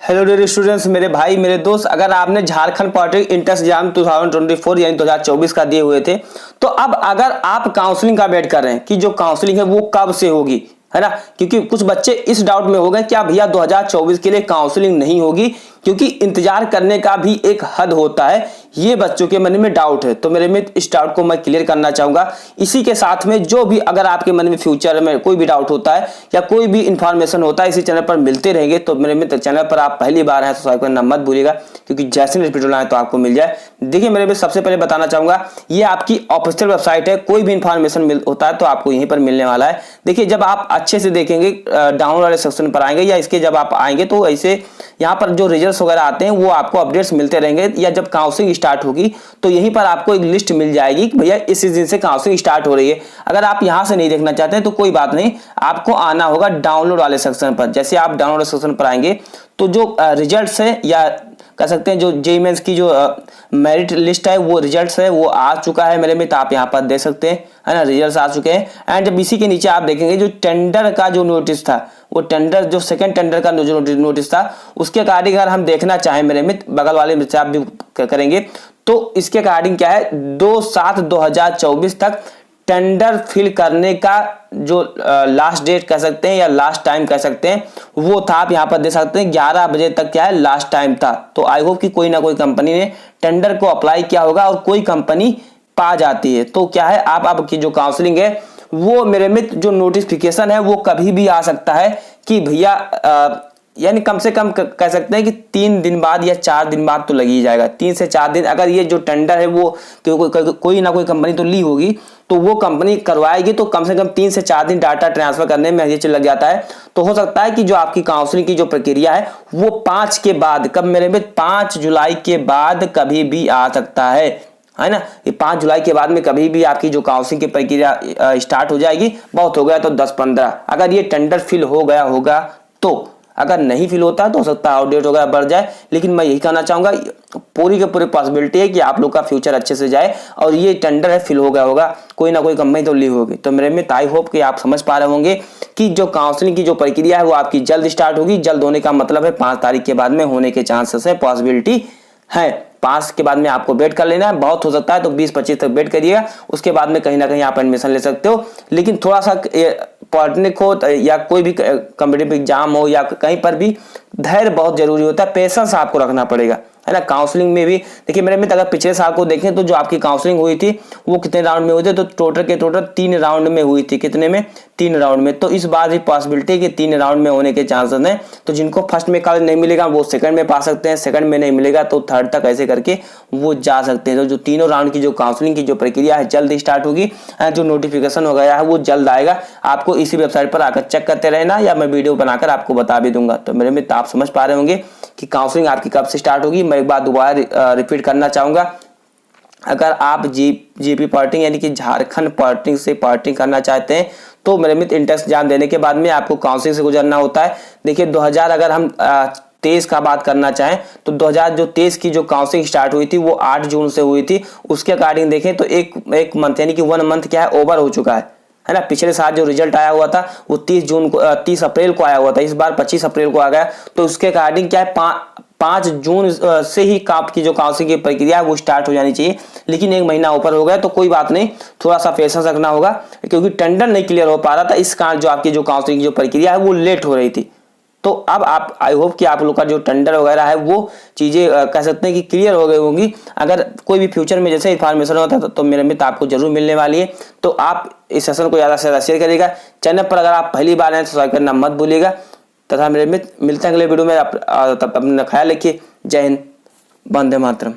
Hello dear students, मेरे भाई मेरे दोस्त, अगर आपने झारखंड पॉलिटेक्निक इंट्रेंस एग्जाम 2024 यानी 2024 का दिए हुए थे, तो अब अगर आप काउंसलिंग का वेट कर रहे हैं कि जो काउंसलिंग है वो कब से होगी, है ना। क्योंकि कुछ बच्चे इस डाउट में हो गए क्या भैया 2024 के लिए काउंसलिंग नहीं होगी, क्योंकि इंतजार करने का भी एक हद होता है। ये बच्चों के मन में डाउट है, तो मेरे मित्र इस डाउट को मैं क्लियर करना चाहूंगा। इसी के साथ में जो भी अगर आपके मन में फ्यूचर में कोई भी डाउट होता है या कोई भी इंफॉर्मेशन होता है, इसी चैनल पर मिलते रहेंगे। तो मेरे मित्र चैनल पर आप पहली बार हैं तो सब्सक्राइब करना मत भूलिएगा, क्योंकि जैसे रिपीट होना है तो आपको मिल जाए। देखिए मेरे मित्र, सबसे पहले बताना चाहूंगा ये आपकी ऑफिशियल वेबसाइट है। कोई भी इंफॉर्मेशन होता है तो आपको यहीं पर मिलने वाला है। देखिए जब आप अच्छे से देखेंगे डाउनलोड वाले सेक्शन पर आएंगे या इसके जब आप आएंगे तो ऐसे यहाँ पर जो रिजल्ट्स वगैरह आते हैं वो आपको अपडेट्स मिलते रहेंगे। या जब काउंसलिंग स्टार्ट होगी तो यहीं पर आपको एक लिस्ट मिल जाएगी कि भैया इस दिन से काउंसलिंग स्टार्ट हो रही है। अगर आप यहाँ से नहीं देखना चाहते हैं तो कोई बात नहीं, आपको आना होगा डाउनलोड वाले सेक्शन पर। जैसे आप डाउनलोड सेक्शन पर आएंगे तो जो रिजल्ट्स है या कह सकते हैं जो जेईई मेंस की जो मेरिट लिस्ट है वो रिजल्ट्स है वो आ चुका है मेरे मित्र, आप यहाँ पर देख सकते हैं, है ना। रिजल्ट्स आ चुके हैं। एंड जब इसी के नीचे आप देखेंगे जो टेंडर का जो नोटिस था, वो टेंडर जो सेकंड टेंडर का जो नोटिस था उसके अकॉर्डिंग अगर हम देखना चाहें मेरे मित्र, बगल वाले मित्र आप भी करेंगे तो इसके अकॉर्डिंग क्या है 2/7/2024 तक टेंडर फिल करने का जो लास्ट डेट कह सकते हैं या लास्ट टाइम कह सकते हैं वो था। आप यहाँ पर देख सकते हैं 11 बजे तक क्या है लास्ट टाइम था। तो आई होप कि कोई ना कोई कंपनी ने टेंडर को अप्लाई किया होगा और कोई कंपनी पा जाती है। तो क्या है आप आपकी जो काउंसलिंग है वो मेरे मित्र जो नोटिफिकेशन है वो कभी भी आ सकता है कि भैया यानी कम से कम कह सकते हैं कि 3 दिन बाद या 4 दिन बाद तो लग ही जाएगा। 3 से 4 दिन अगर ये जो टेंडर है वो कोई ना कोई कंपनी तो ली होगी तो वो कंपनी करवाएगी, तो कम से कम 3 से 4 दिन डाटा ट्रांसफर करने में ये चीज लग जाता है। तो हो सकता है कि जो आपकी काउंसलिंग की जो प्रक्रिया है वो 5 के बाद, कब मेरे में 5 जुलाई के बाद कभी भी आ सकता है ना। ये 5 जुलाई के बाद में कभी भी आपकी जो काउंसलिंग की प्रक्रिया स्टार्ट हो जाएगी। बहुत हो गया तो 10-15, अगर ये टेंडर फिल हो गया होगा तो। अगर नहीं फिल होता तो हो सकता है आउटडेट वगैरह बढ़ जाए, लेकिन मैं यही कहना चाहूंगा पूरी के पूरी पॉसिबिलिटी है कि आप लोग का फ्यूचर अच्छे से जाए और ये टेंडर है फिल हो गया होगा, कोई ना कोई कंपनी तो ली होगी। तो मेरे में आई होप कि आप समझ पा रहे होंगे कि जो काउंसलिंग की जो प्रक्रिया है वो आपकी जल्द स्टार्ट होगी। जल्द होने का मतलब है 5 तारीख के बाद में होने के चांसेस है, पॉसिबिलिटी है। 5 के बाद में आपको वेट कर लेना है, बहुत हो सकता है तो 20-25 तक वेट करिएगा। उसके बाद में कहीं ना कहीं आप एडमिशन ले सकते हो। लेकिन थोड़ा सा पॉलिटेक्निक हो या कोई भी कॉम्पिटिटिव एग्जाम हो या कहीं पर भी धैर्य बहुत जरूरी होता है, पेशेंस आपको रखना पड़ेगा, है ना। काउंसलिंग में भी देखिए मेरे मित्र, अगर पिछले साल को देखें तो जो आपकी काउंसलिंग हुई थी वो कितने राउंड में हुए थे, तो टोटल 3 राउंड में हुई थी। कितने में? 3 राउंड में। तो इस बार भी पॉसिबिलिटी है कि 3 राउंड में होने के चांसेस हैं। तो जिनको फर्स्ट में कॉलेज नहीं मिलेगा वो सेकंड में पा सकते हैं, सेकंड में नहीं मिलेगा तो थर्ड तक, ऐसे करके वो जा सकते हैं। तो जो तीनों राउंड की जो काउंसलिंग की जो प्रक्रिया है जल्द स्टार्ट होगी। जो नोटिफिकेशन वगैरह है वो जल्द आएगा। आपको इसी वेबसाइट पर आकर चेक करते रहना या मैं वीडियो बनाकर आपको बता भी दूंगा। तो मेरे मित्र आप समझ पा रहे होंगे कि काउंसलिंग आपकी कब से स्टार्ट होगी। मैं एक बार दोबारा रिपीट करना चाहूंगा, अगर आप जीपी पॉलिटेक्निक यानी कि झारखंड पॉलिटेक्निक से पॉलिटेक्निक करना चाहते हैं तो मेरे मित्र इंट्रेंस एग्जाम देने के बाद में आपको काउंसलिंग से गुजरना होता है। देखिए 2000 अगर हम 23 का बात करना चाहें तो 2023 की जो काउंसलिंग स्टार्ट हुई थी वो 8 जून से हुई थी। उसके अकॉर्डिंग देखें तो एक मंथ यानी कि 1 मंथ क्या है ओवर हो चुका है ना। पिछले साल जो रिजल्ट आया हुआ था वो 30 अप्रैल को आया हुआ था, इस बार 25 अप्रैल को आ गया। तो उसके अकॉर्डिंग क्या है 5 जून से ही काप की जो काउंसलिंग की प्रक्रिया है वो स्टार्ट हो जानी चाहिए। लेकिन 1 महीना ऊपर हो गया तो कोई बात नहीं, थोड़ा सा पेशेंस रखना होगा, क्योंकि टेंडर नहीं क्लियर हो पा रहा था। इस कारण जो आपकी जो काउंसलिंग की जो प्रक्रिया है वो लेट हो रही थी। तो अब आप आई होप कि आप लोग का जो टेंडर वगैरह है वो चीजें कह सकते हैं कि क्लियर हो गई होंगी। अगर कोई भी फ्यूचर में जैसे इन्फॉर्मेशन होता है तो मेरे मित्र आपको जरूर मिलने वाली है। तो आप इस सेशन को ज्यादा से ज्यादा शेयर करिएगा। चैनल पर अगर आप पहली बार हैं तो सब्सक्राइब करना मत भूलिएगा। तथा मेरे मित्र मिलते हैं अगले वीडियो में। तब अपना ख्याल रखिए। जय हिंद, वंदे मातरम।